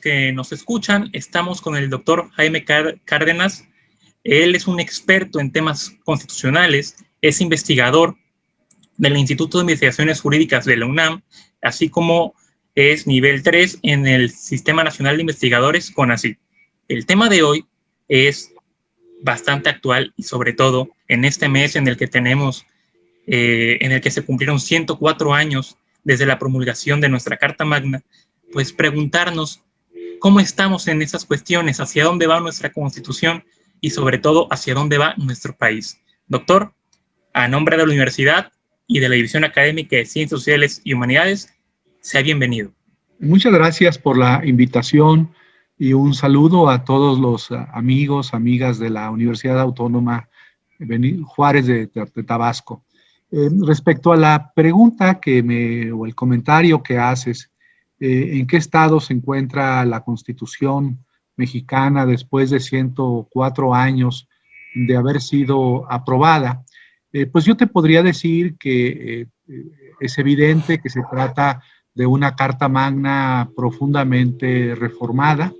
que nos escuchan. Estamos con el doctor Jaime Cárdenas. Él es un experto en temas constitucionales, es investigador del Instituto de Investigaciones Jurídicas de la UNAM, así como es nivel 3 en el Sistema Nacional de Investigadores, CONACYT. El tema de hoy es bastante actual y sobre todo en este mes en el que tenemos, en el que se cumplieron 104 años desde la promulgación de nuestra Carta Magna, pues preguntarnos cómo estamos en esas cuestiones, hacia dónde va nuestra Constitución y sobre todo hacia dónde va nuestro país. Doctor, a nombre de la Universidad y de la División Académica de Ciencias Sociales y Humanidades, sea bienvenido. Muchas gracias por la invitación y un saludo a todos los amigos, amigas de la Universidad Autónoma Benito Juárez de Tabasco. Respecto a la pregunta o el comentario que haces, ¿en qué estado se encuentra la Constitución mexicana después de 104 años de haber sido aprobada? Pues yo te podría decir que es evidente que se trata de una Carta Magna profundamente reformada,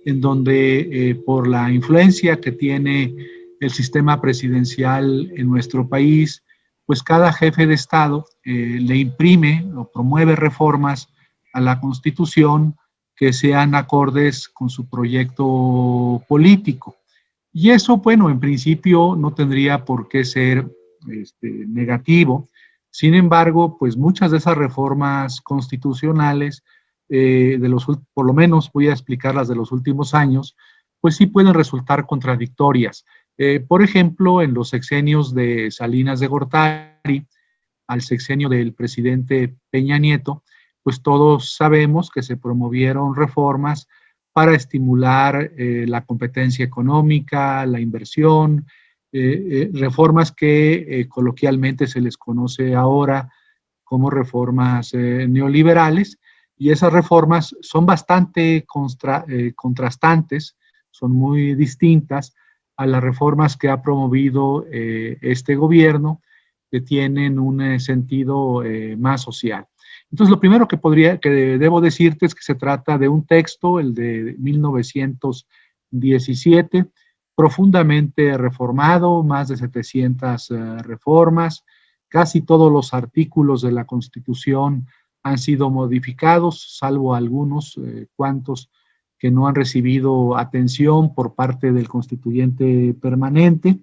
en donde por la influencia que tiene el sistema presidencial en nuestro país, pues cada jefe de Estado le imprime o promueve reformas a la Constitución que sean acordes con su proyecto político. Y eso, bueno, en principio no tendría por qué ser negativo. Sin embargo, pues muchas de esas reformas constitucionales, por lo menos voy a explicarlas de los últimos años, pues sí pueden resultar contradictorias. Por ejemplo, en los sexenios de Salinas de Gortari al sexenio del presidente Peña Nieto, pues todos sabemos que se promovieron reformas para estimular la competencia económica, la inversión, reformas que coloquialmente se les conoce ahora como reformas neoliberales, y esas reformas son bastante contrastantes, son muy distintas a las reformas que ha promovido este gobierno, que tienen un sentido más social. Entonces, lo primero que debo decirte es que se trata de un texto, el de 1917, profundamente reformado, más de 700 reformas, casi todos los artículos de la Constitución han sido modificados, salvo algunos cuantos que no han recibido atención por parte del constituyente permanente.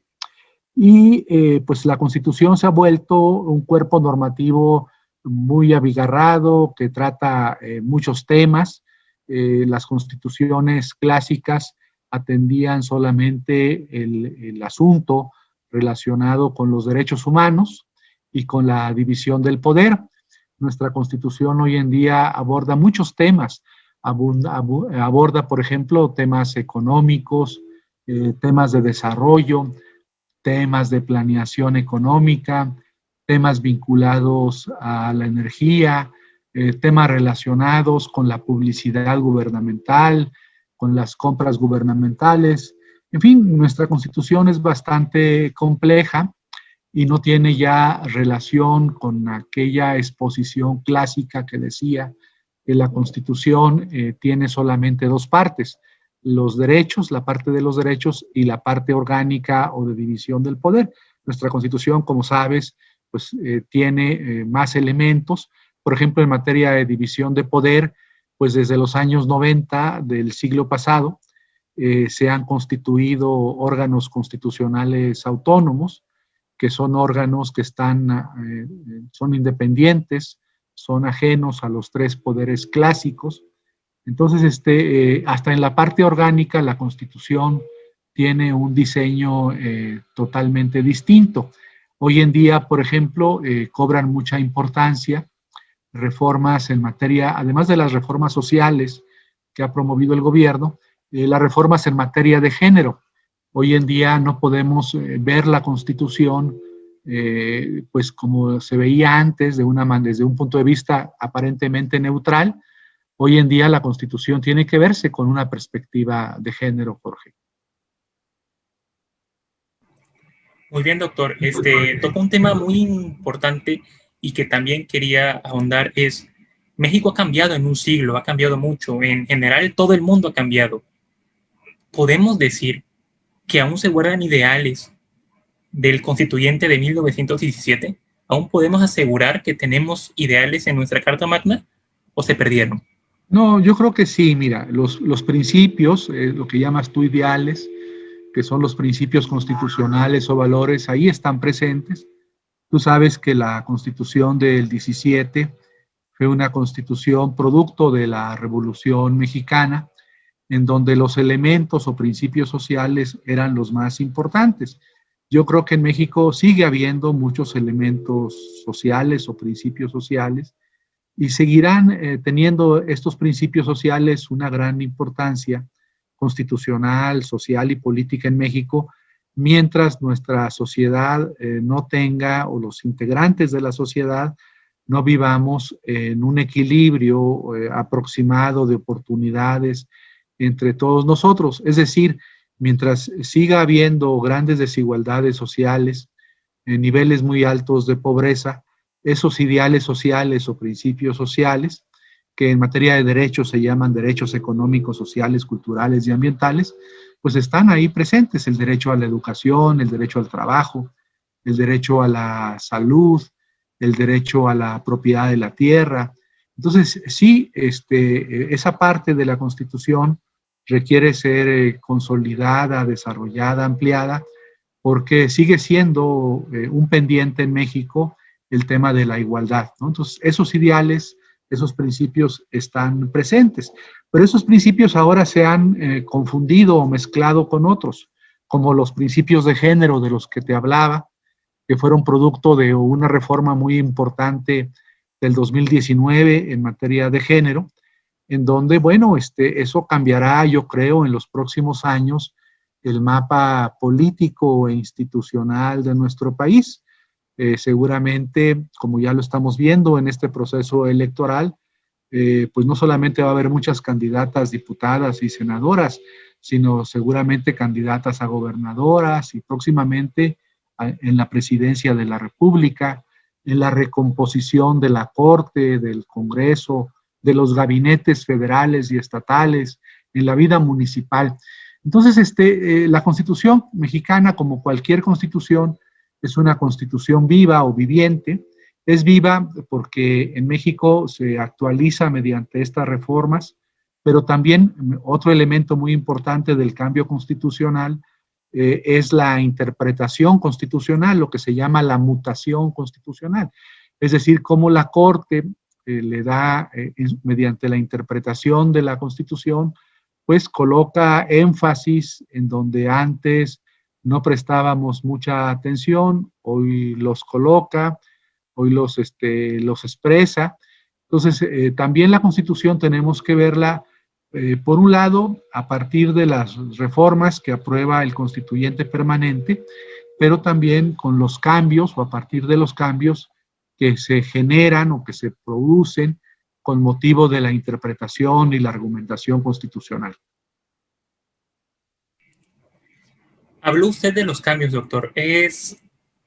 Y pues la Constitución se ha vuelto un cuerpo normativo muy abigarrado que trata muchos temas. Las constituciones clásicas atendían solamente el asunto relacionado con los derechos humanos y con la división del poder. Nuestra Constitución hoy en día aborda muchos temas. Aborda, por ejemplo, temas económicos, temas de desarrollo, temas de planeación económica, temas vinculados a la energía, temas relacionados con la publicidad gubernamental, con las compras gubernamentales. En fin, nuestra Constitución es bastante compleja y no tiene ya relación con aquella exposición clásica que decía que la Constitución tiene solamente dos partes: los derechos, la parte de los derechos, y la parte orgánica o de división del poder. Nuestra Constitución, como sabes, pues tiene más elementos. Por ejemplo, en materia de división de poder, pues desde los años 90 del siglo pasado se han constituido órganos constitucionales autónomos, que son órganos que son independientes, son ajenos a los tres poderes clásicos. Entonces, hasta en la parte orgánica, la Constitución tiene un diseño totalmente distinto. Hoy en día, por ejemplo, cobran mucha importancia reformas en materia, además de las reformas sociales que ha promovido el gobierno, las reformas en materia de género. Hoy en día no podemos ver la Constitución pues como se veía antes, desde un punto de vista aparentemente neutral. Hoy en día la Constitución tiene que verse con una perspectiva de género, Jorge. Muy bien, doctor. Tocó un tema muy importante y que también quería ahondar, es México ha cambiado en un siglo, ha cambiado mucho. En general, todo el mundo ha cambiado. Podemos decir que aún se guardan ideales del constituyente de 1917. ¿Aún podemos asegurar que tenemos ideales en nuestra Carta Magna o se perdieron? No, yo creo que sí, mira, los principios, lo que llamas tú ideales, que son los principios constitucionales o valores, ahí están presentes. Tú sabes que la Constitución del 17 fue una constitución producto de la Revolución Mexicana, en donde los elementos o principios sociales eran los más importantes. Yo creo que en México sigue habiendo muchos elementos sociales o principios sociales y seguirán teniendo estos principios sociales una gran importancia constitucional, social y política en México, mientras nuestra sociedad no tenga, o los integrantes de la sociedad, no vivamos en un equilibrio aproximado de oportunidades entre todos nosotros. Es decir, mientras siga habiendo grandes desigualdades sociales, niveles muy altos de pobreza, esos ideales sociales o principios sociales, que en materia de derechos se llaman derechos económicos, sociales, culturales y ambientales, pues están ahí presentes: el derecho a la educación, el derecho al trabajo, el derecho a la salud, el derecho a la propiedad de la tierra. Entonces, sí, esa parte de la Constitución requiere ser consolidada, desarrollada, ampliada, porque sigue siendo un pendiente en México el tema de la igualdad, ¿no? Entonces, esos ideales, esos principios están presentes, pero esos principios ahora se han confundido o mezclado con otros, como los principios de género de los que te hablaba, que fueron producto de una reforma muy importante del 2019 en materia de género, en donde, bueno, eso cambiará, yo creo, en los próximos años el mapa político e institucional de nuestro país. Seguramente, como ya lo estamos viendo en este proceso electoral, pues no solamente va a haber muchas candidatas diputadas y senadoras, sino seguramente candidatas a gobernadoras y próximamente en la presidencia de la República, en la recomposición de la Corte, del Congreso, de los gabinetes federales y estatales, en la vida municipal. Entonces, la Constitución mexicana, como cualquier constitución, es una constitución viva o viviente. Es viva porque en México se actualiza mediante estas reformas, pero también otro elemento muy importante del cambio constitucional es la interpretación constitucional, lo que se llama la mutación constitucional. Es decir, cómo la Corte le da, mediante la interpretación de la Constitución, pues coloca énfasis en donde antes no prestábamos mucha atención, hoy los coloca, hoy los expresa. Entonces, también la Constitución tenemos que verla, por un lado, a partir de las reformas que aprueba el constituyente permanente, pero también con los cambios o a partir de los cambios que se generan o que se producen con motivo de la interpretación y la argumentación constitucional. Habló usted de los cambios, doctor. Es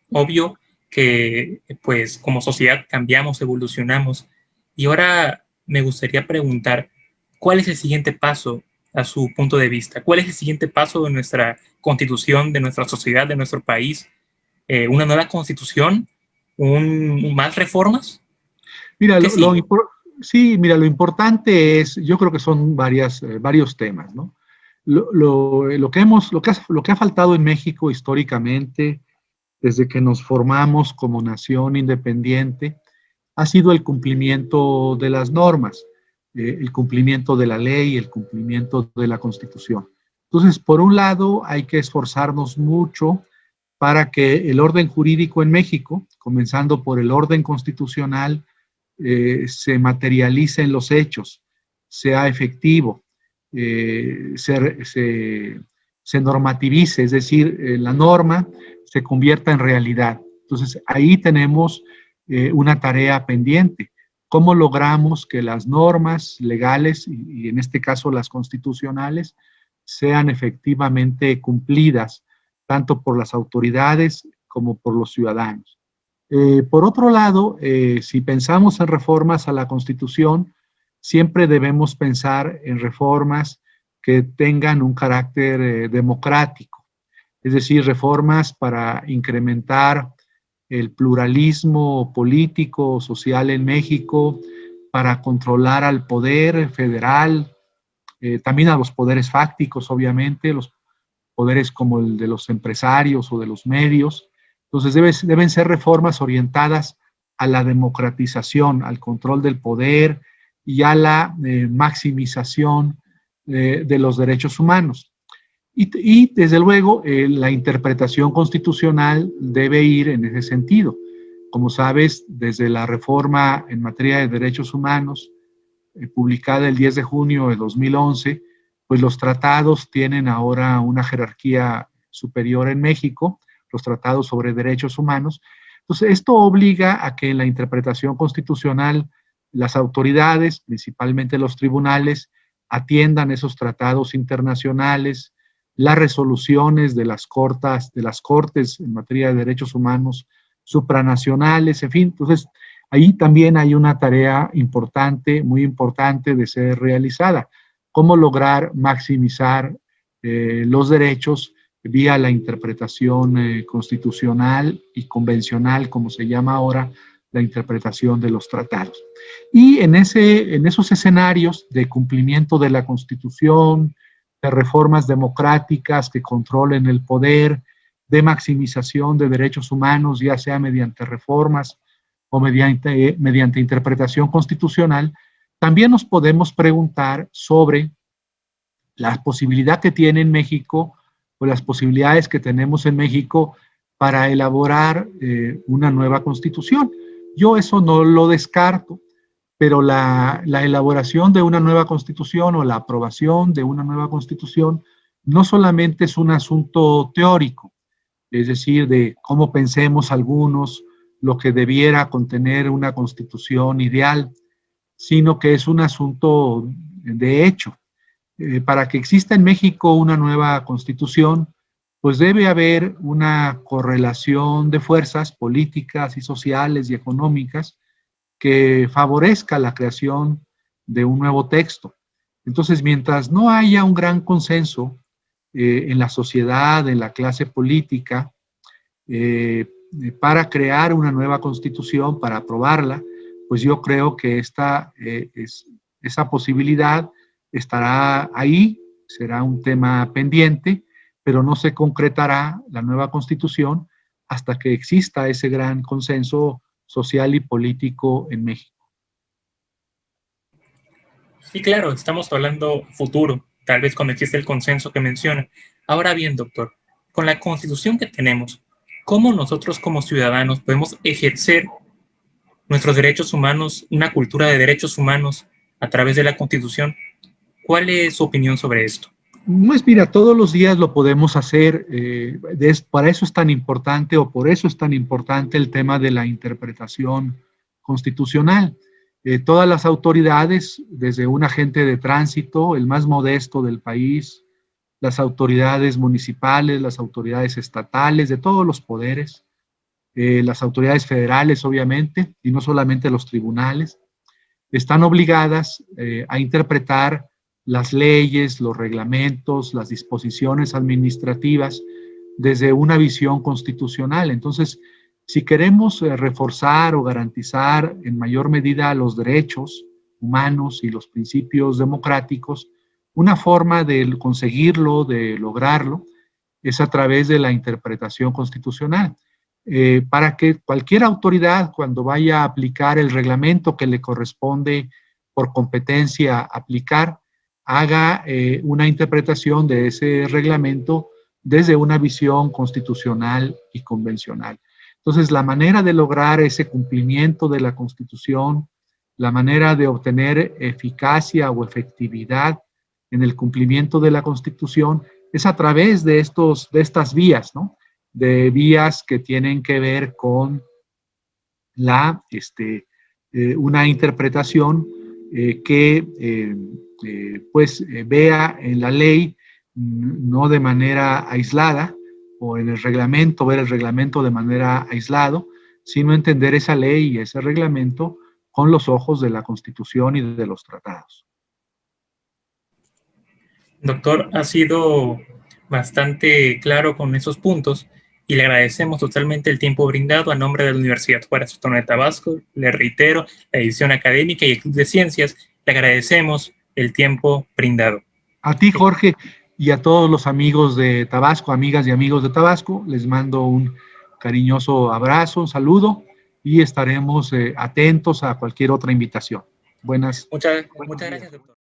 obvio que, pues, como sociedad cambiamos, evolucionamos. Y ahora me gustaría preguntar, ¿cuál es el siguiente paso a su punto de vista? ¿Cuál es el siguiente paso de nuestra constitución, de nuestra sociedad, de nuestro país? ¿Una nueva constitución? ¿Más reformas? Mira, sí, mira, lo importante es, yo creo que son varios temas, ¿no? Lo que ha faltado en México históricamente, desde que nos formamos como nación independiente, ha sido el cumplimiento de las normas, el cumplimiento de la ley, el cumplimiento de la Constitución. Entonces, por un lado, hay que esforzarnos mucho para que el orden jurídico en México, comenzando por el orden constitucional, se materialice en los hechos, sea efectivo, se normativice, es decir, la norma se convierta en realidad. Entonces, ahí tenemos una tarea pendiente. ¿Cómo logramos que las normas legales, y en este caso las constitucionales, sean efectivamente cumplidas, tanto por las autoridades como por los ciudadanos? Por otro lado, si pensamos en reformas a la Constitución, siempre debemos pensar en reformas que tengan un carácter democrático, es decir, reformas para incrementar el pluralismo político, social en México, para controlar al poder federal, también a los poderes fácticos, obviamente, los poderes como el de los empresarios o de los medios. Entonces deben ser reformas orientadas a la democratización, al control del poder y a la maximización de los derechos humanos. Y desde luego, la interpretación constitucional debe ir en ese sentido. Como sabes, desde la reforma en materia de derechos humanos, publicada el 10 de junio de 2011, pues los tratados tienen ahora una jerarquía superior en México, los tratados sobre derechos humanos. Entonces, esto obliga a que en la interpretación constitucional las autoridades, principalmente los tribunales, atiendan esos tratados internacionales, las resoluciones de las cortes en materia de derechos humanos supranacionales, en fin. Entonces, ahí también hay una tarea importante, muy importante de ser realizada. Cómo lograr maximizar los derechos vía la interpretación constitucional y convencional, como se llama ahora, la interpretación de los tratados. Y en esos escenarios de cumplimiento de la Constitución, de reformas democráticas que controlen el poder, de maximización de derechos humanos, ya sea mediante reformas o mediante interpretación constitucional, también nos podemos preguntar sobre la posibilidad que tiene en México o las posibilidades que tenemos en México para elaborar una nueva constitución. Yo eso no lo descarto, pero la elaboración de una nueva constitución o la aprobación de una nueva constitución no solamente es un asunto teórico, es decir, de cómo pensemos algunos lo que debiera contener una constitución ideal, sino que es un asunto de hecho. Para que exista en México una nueva constitución, pues debe haber una correlación de fuerzas políticas y sociales y económicas que favorezca la creación de un nuevo texto. Entonces, mientras no haya un gran consenso en la sociedad, en la clase política, para crear una nueva constitución, para aprobarla, pues yo creo que esa posibilidad estará ahí, será un tema pendiente, pero no se concretará la nueva constitución hasta que exista ese gran consenso social y político en México. Sí, claro, estamos hablando futuro, tal vez cuando existe el consenso que menciona. Ahora bien, doctor, con la constitución que tenemos, ¿cómo nosotros como ciudadanos podemos ejercer nuestros derechos humanos, una cultura de derechos humanos a través de la constitución? ¿Cuál es su opinión sobre esto? Pues mira, todos los días lo podemos hacer, para eso es tan importante o por eso es tan importante el tema de la interpretación constitucional. Todas las autoridades, desde un agente de tránsito, el más modesto del país, las autoridades municipales, las autoridades estatales, de todos los poderes, las autoridades federales, obviamente, y no solamente los tribunales, están obligadas a interpretar las leyes, los reglamentos, las disposiciones administrativas desde una visión constitucional. Entonces, si queremos reforzar o garantizar en mayor medida los derechos humanos y los principios democráticos, una forma de conseguirlo, de lograrlo, es a través de la interpretación constitucional. Para que cualquier autoridad, cuando vaya a aplicar el reglamento que le corresponde por competencia aplicar, haga una interpretación de ese reglamento desde una visión constitucional y convencional. Entonces, la manera de lograr ese cumplimiento de la Constitución, la manera de obtener eficacia o efectividad en el cumplimiento de la Constitución es a través de estas vías, ¿no? De vías que tienen que ver con una interpretación que vea en la ley, no de manera aislada, o en el reglamento, ver el reglamento de manera aislado, sino entender esa ley y ese reglamento con los ojos de la Constitución y de los tratados. Doctor, ha sido bastante claro con esos puntos y le agradecemos totalmente el tiempo brindado a nombre de la Universidad Juárez Autónoma de Tabasco. Le reitero, la edición académica y el Club de Ciencias, le agradecemos el tiempo brindado. A ti, Jorge, y a todos los amigos de Tabasco, amigas y amigos de Tabasco, les mando un cariñoso abrazo, un saludo y estaremos atentos a cualquier otra invitación. Muchas gracias, doctor.